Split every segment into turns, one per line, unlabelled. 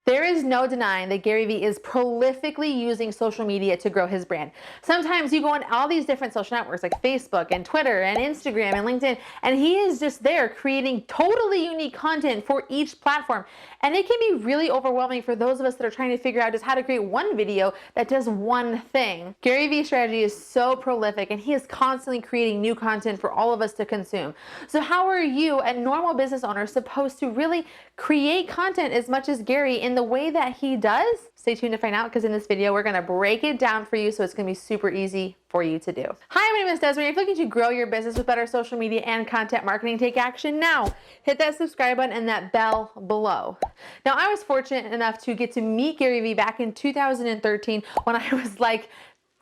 There is no denying that Gary Vee is prolifically using social media to grow his brand. Sometimes you go on all these different social networks like Facebook and Twitter and Instagram and LinkedIn, and he is just there creating totally unique content for each platform. And it can be really overwhelming for those of us that are trying to figure out just how to create one video that does one thing. Gary Vee's strategy is so prolific, and he is constantly creating new content for all of us to consume. So how are you, a normal business owner, supposed to really create content as much as Gary in the way that he does? Stay tuned to find out, because in this video we're going to break it down for you so it's going to be super easy for you to do. Hi, my name is Desiree. If you're looking to grow your business with better social media and content marketing, take action now. Hit that subscribe button and that bell below. Now, I was fortunate enough to get to meet Gary Vee back in 2013 when I was like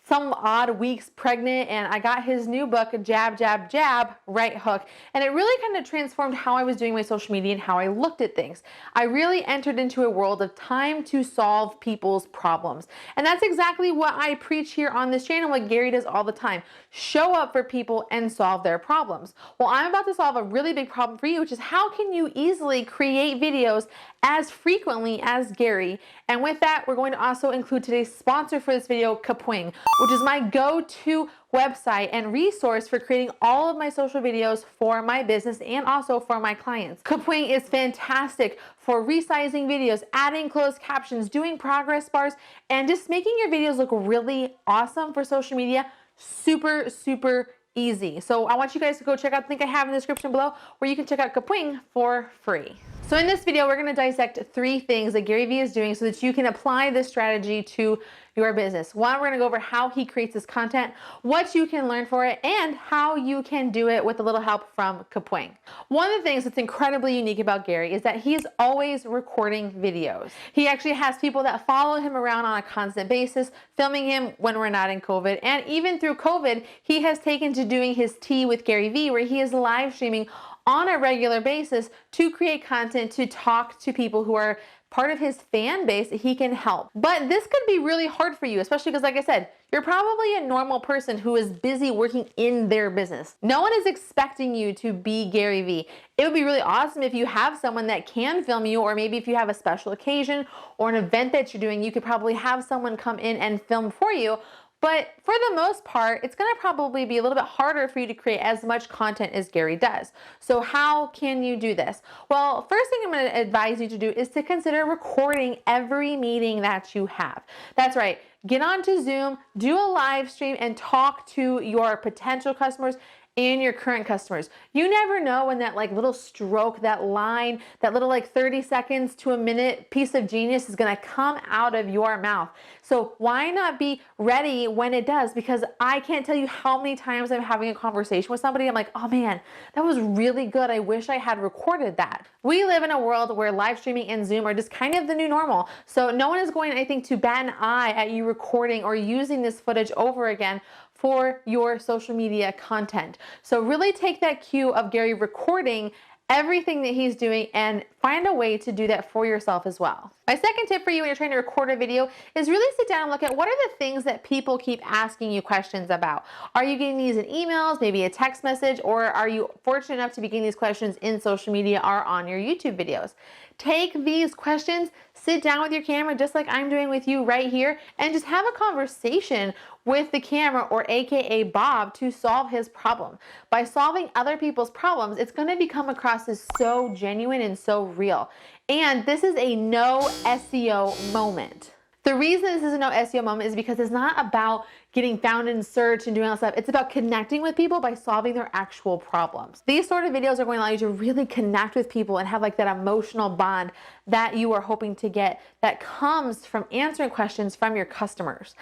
some odd weeks pregnant, and I got his new book, Jab, Jab, Jab, Right Hook. And it really kind of transformed how I was doing my social media and how I looked at things. I really entered into a world of time to solve people's problems. And that's exactly what I preach here on this channel, what Gary does all the time. Show up for people and solve their problems. Well, I'm about to solve a really big problem for you, which is how can you easily create videos as frequently as Gary? And with that, we're going to also include today's sponsor for this video, Kapwing, which is my go-to website and resource for creating all of my social videos for my business and also for my clients. Kapwing is fantastic for resizing videos, adding closed captions, doing progress bars, and just making your videos look really awesome for social media. Super, super easy. So I want you guys to go check out the link I have in the description below where you can check out Kapwing for free. So in this video, we're going to dissect 3 things that Gary Vee is doing so that you can apply this strategy to your business. One, we're going to go over how he creates this content, what you can learn for it, and how you can do it with a little help from Kapwing. One of the things that's incredibly unique about Gary is that he's always recording videos. He actually has people that follow him around on a constant basis, filming him when we're not in COVID. And even through COVID, he has taken to doing his tea with Gary Vee, where he is live streaming on a regular basis to create content, to talk to people who are part of his fan base that he can help. But this could be really hard for you, especially because, like I said, you're probably a normal person who is busy working in their business. No one is expecting you to be Gary Vee. It would be really awesome if you have someone that can film you, or maybe if you have a special occasion or an event that you're doing, you could probably have someone come in and film for you. But for the most part, it's going to probably be a little bit harder for you to create as much content as Gary does. So how can you do this? Well, first thing I'm going to advise you to do is to consider recording every meeting that you have. That's right. Get onto Zoom, do a live stream, and talk to your potential customers and your current customers. You never know when that little stroke, that line, that little 30 seconds to a minute piece of genius is gonna come out of your mouth. So why not be ready when it does? Because I can't tell you how many times I'm having a conversation with somebody, I'm like, oh man, that was really good. I wish I had recorded that. We live in a world where live streaming and Zoom are just kind of the new normal. So no one is going, I think, to bat an eye at you recording or using this footage over again for your social media content. So really take that cue of Gary recording everything that he's doing and find a way to do that for yourself as well. My second tip for you when you're trying to record a video is really sit down and look at what are the things that people keep asking you questions about. Are you getting these in emails, maybe a text message, or are you fortunate enough to be getting these questions in social media or on your YouTube videos? Take these questions, sit down with your camera just like I'm doing with you right here, and just have a conversation with the camera, or AKA Bob, to solve his problem. By solving other people's problems, it's going to become across as so genuine and so real. And this is a no SEO moment. The reason this is a no SEO moment is because it's not about getting found in search and doing all that stuff. It's about connecting with people by solving their actual problems. These sort of videos are going to allow you to really connect with people and have that emotional bond that you are hoping to get that comes from answering questions from your customers.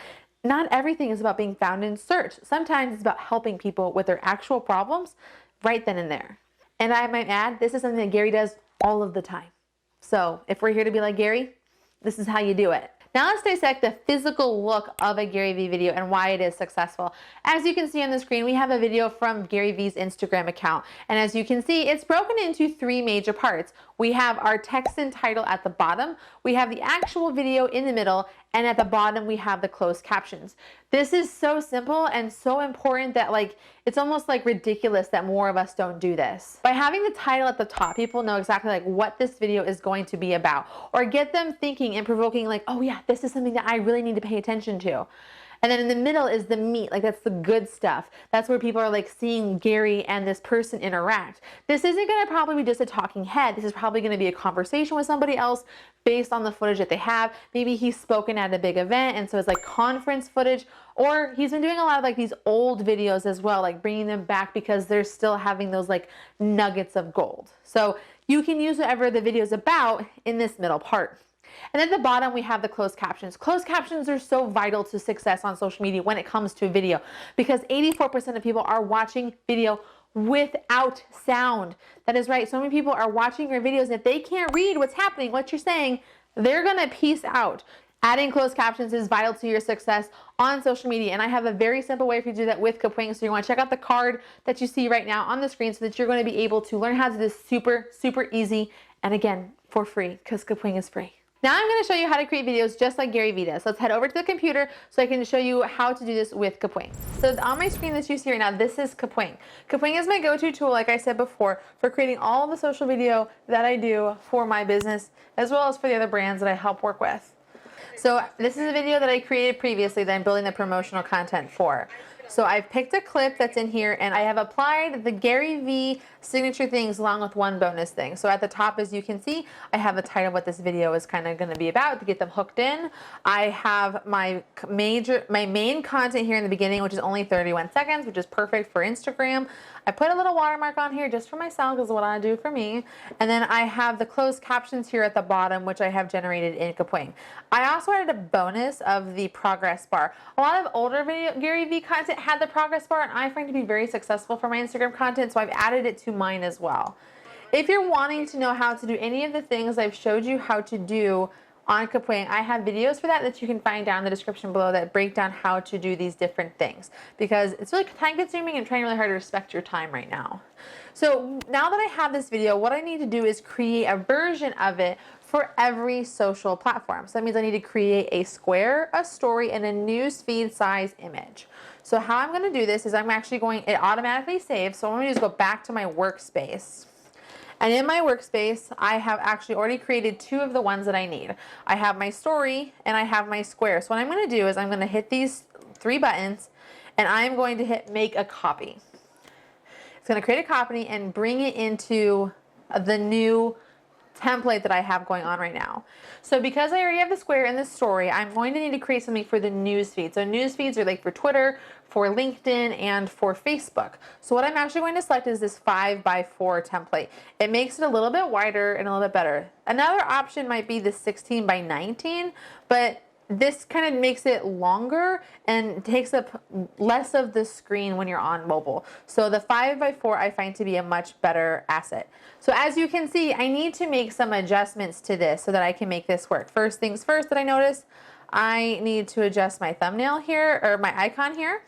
Not everything is about being found in search. Sometimes it's about helping people with their actual problems right then and there. And I might add, this is something that Gary does all of the time. So if we're here to be like Gary, this is how you do it. Now let's dissect the physical look of a Gary Vee video and why it is successful. As you can see on the screen, we have a video from Gary Vee's Instagram account. And as you can see, it's broken into 3 major parts. We have our text and title at the bottom, we have the actual video in the middle, and at the bottom we have the closed captions. This is so simple and so important that It's almost like ridiculous that more of us don't do this. By having the title at the top, people know exactly like what this video is going to be about, or get them thinking and provoking like, oh yeah, this is something that I really need to pay attention to. And then in the middle is the meat, like that's the good stuff. That's where people are like seeing Gary and this person interact. This isn't gonna probably be just a talking head. This is probably gonna be a conversation with somebody else based on the footage that they have. Maybe he's spoken at a big event and so it's like conference footage, or he's been doing a lot of like these old videos as well, like bringing them back because they're still having those like nuggets of gold. So you can use whatever the video is about in this middle part. And at the bottom, we have the closed captions. Closed captions are so vital to success on social media when it comes to video, because 84% of people are watching video without sound. That is right. So many people are watching your videos, and if they can't read what's happening, what you're saying, they're going to peace out. Adding closed captions is vital to your success on social media. And I have a very simple way for you to do that with Kapwing. So you want to check out the card that you see right now on the screen so that you're going to be able to learn how to do this super, super easy. And again, for free, because Kapwing is free. Now I'm going to show you how to create videos just like Gary Vee does. Let's head over to the computer so I can show you how to do this with Kapwing. So on my screen that you see right now, this is Kapwing. Kapwing is my go-to tool, like I said before, for creating all the social video that I do for my business, as well as for the other brands that I help work with. So this is a video that I created previously that I'm building the promotional content for. So I've picked a clip that's in here and I have applied the Gary Vee signature things along with one bonus thing. So at the top, as you can see, I have the title of what this video is kind of going to be about to get them hooked in. I have my main content here in the beginning, which is only 31 seconds, which is perfect for Instagram. I put a little watermark on here just for myself because what I do for me. And then I have the closed captions here at the bottom, which I have generated in Kapwing. I also added a bonus of the progress bar. A lot of older Gary Vee content had the progress bar, and I find it to be very successful for my Instagram content, so I've added it to mine as well. If you're wanting to know how to do any of the things I've showed you how to do on Kapwing, I have videos for that you can find down in the description below that break down how to do these different things, because it's really time consuming and trying really hard to respect your time right now. So now that I have this video, what I need to do is create a version of it for every social platform. So that means I need to create a square, a story, and a newsfeed size image. So how I'm going to do this is I'm actually going, it automatically saves. So what I'm going to do is go back to my workspace. And in my workspace, I have actually already created two of the ones that I need. I have my story and I have my square. So what I'm going to do is I'm going to hit these three buttons and I'm going to hit make a copy. It's going to create a copy and bring it into the new template that I have going on right now. So because I already have the square and the story, I'm going to need to create something for the news feed. So news feeds are like for Twitter, for LinkedIn, and for Facebook. So what I'm actually going to select is this 5x4 template. It makes it a little bit wider and a little bit better. Another option might be the 16x19, but this kind of makes it longer and takes up less of the screen when you're on mobile. So the 5x4 I find to be a much better asset. So as you can see, I need to make some adjustments to this so that I can make this work. First things first that I noticed, I need to adjust my thumbnail here, or my icon here.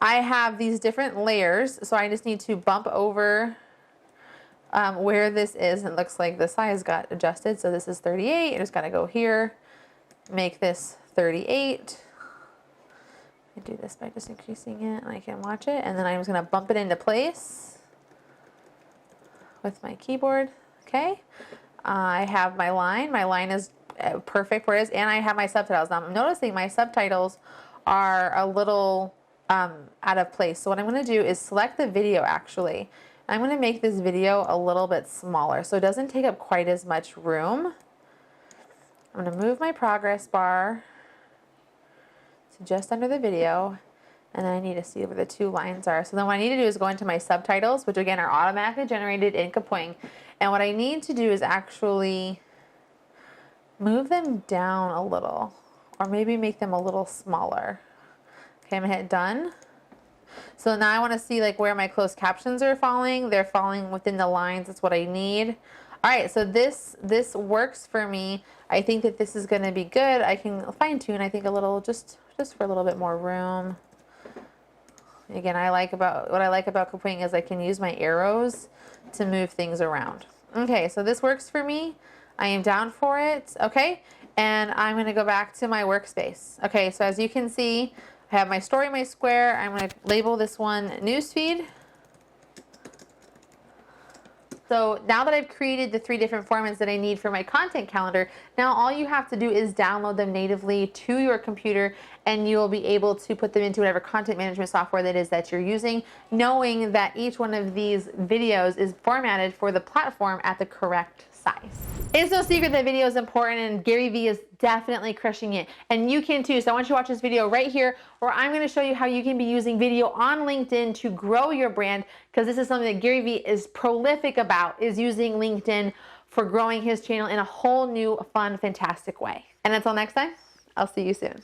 I have these different layers, so I just need to bump over where this is. It looks like the size got adjusted. So this is 38. I just got to go here, make this 38. I do this by just increasing it and I can watch it. And then I'm just going to bump it into place with my keyboard. Okay. I have my line. My line is perfect where it is. And I have my subtitles. Now I'm noticing my subtitles are a little out of place. So what I'm going to do is select the video actually. I'm going to make this video a little bit smaller so it doesn't take up quite as much room. I'm going to move my progress bar to just under the video, and then I need to see where the two lines are. So then what I need to do is go into my subtitles, which again are automatically generated in Kapwing. And what I need to do is actually move them down a little, or maybe make them a little smaller. Okay, I'm going to hit done. So now I want to see like where my closed captions are falling. They're falling within the lines. That's what I need. All right, so this works for me. I think that this is going to be good. I can fine tune, I think, a little, just for a little bit more room. Again, what I like about Kapwing is I can use my arrows to move things around. Okay, so this works for me. I am down for it. Okay, and I'm going to go back to my workspace. Okay, so as you can see, I I have my story, my square. I'm going to label this one newsfeed. So now that I've created the 3 different formats that I need for my content calendar, now all you have to do is download them natively to your computer, and you'll be able to put them into whatever content management software that is that you're using, knowing that each one of these videos is formatted for the platform at the correct size. It's no secret that video is important, and Gary Vee is definitely crushing it, and you can too. So I want you to watch this video right here where I'm going to show you how you can be using video on LinkedIn to grow your brand, because this is something that Gary Vee is prolific about, is using LinkedIn for growing his channel in a whole new, fun, fantastic way. And until next time, I'll see you soon.